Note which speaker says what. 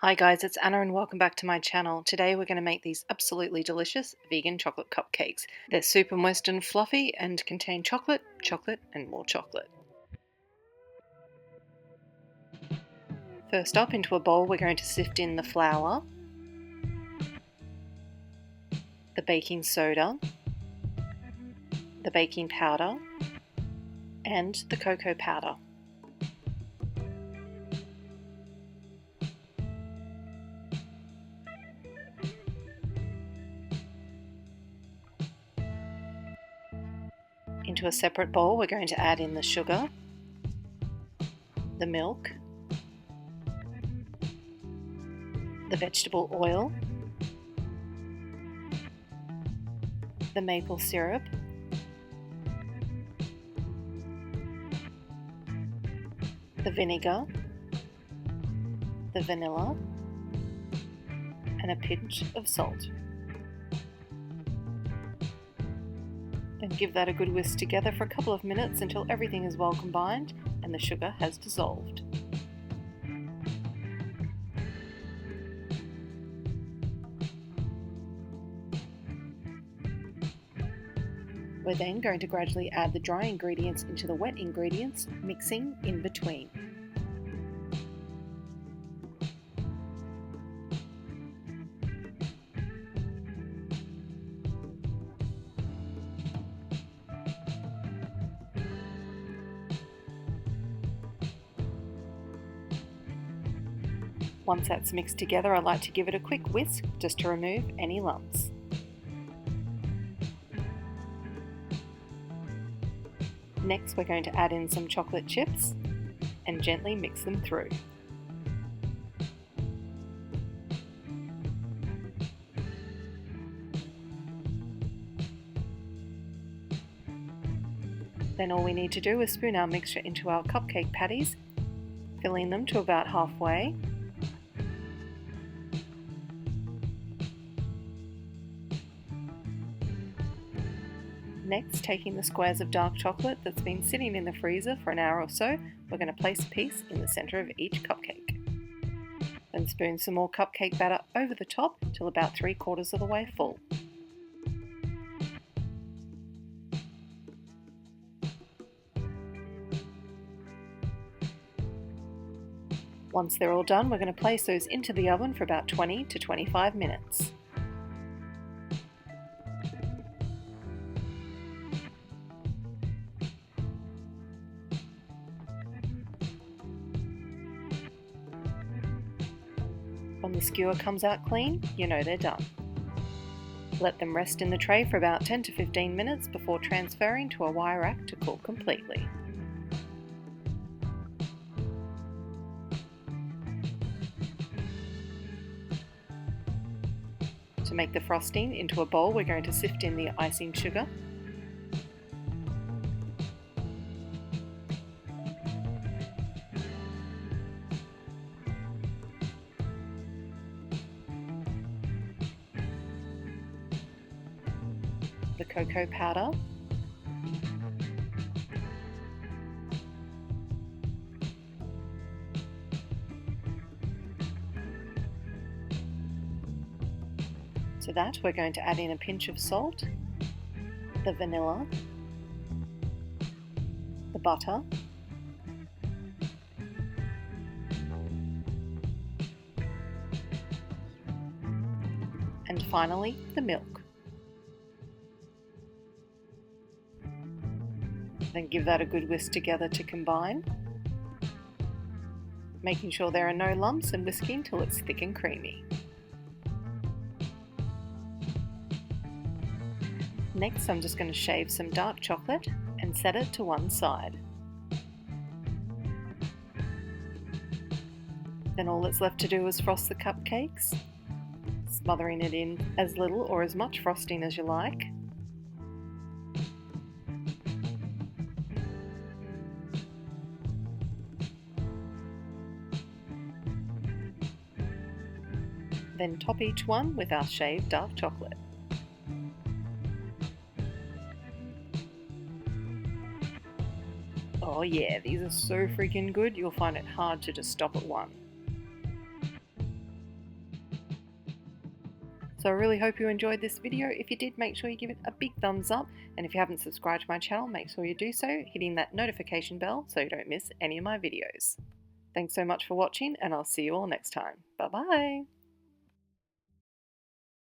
Speaker 1: Hi guys, it's Anna and welcome back to my channel. Today we're going to make these absolutely delicious vegan chocolate cupcakes. They're super moist and fluffy and contain chocolate, chocolate and more chocolate. First up, into a bowl we're going to sift in the flour, the baking soda, the baking powder and the cocoa powder. Into a separate bowl we're going to add in the sugar, the milk, the vegetable oil, the maple syrup, the vinegar, the vanilla, and a pinch of salt. Then give that a good whisk together for a couple of minutes until everything is well combined and the sugar has dissolved. We're then going to gradually add the dry ingredients into the wet ingredients, mixing in between. Once that's mixed together, I like to give it a quick whisk just to remove any lumps. Next, we're going to add in some chocolate chips and gently mix them through. Then all we need to do is spoon our mixture into our cupcake patties, filling them to about halfway. Next, taking the squares of dark chocolate that's been sitting in the freezer for an hour or so, we're going to place a piece in the centre of each cupcake. Then spoon some more cupcake batter over the top till about 3/4 of the way full. Once they're all done, we're going to place those into the oven for about 20 to 25 minutes. When the skewer comes out clean, you know they're done. Let them rest in the tray for about 10 to 15 minutes before transferring to a wire rack to cool completely. To make the frosting, into a bowl we're going to sift in the icing sugar, the cocoa powder, to that we're going to add in a pinch of salt, the vanilla, the butter, and finally the milk. Then give that a good whisk together to combine, making sure there are no lumps and whisking till it's thick and creamy. Next, I'm just going to shave some dark chocolate and set it to one side. Then all that's left to do is frost the cupcakes, smothering it in as little or as much frosting as you like. Then top each one with our shaved dark chocolate. Oh yeah, these are so freaking good, you'll find it hard to just stop at one. So I really hope you enjoyed this video. If you did, make sure you give it a big thumbs up, and if you haven't subscribed to my channel, make sure you do so, hitting that notification bell so you don't miss any of my videos. Thanks so much for watching, and I'll see you all next time. Bye bye!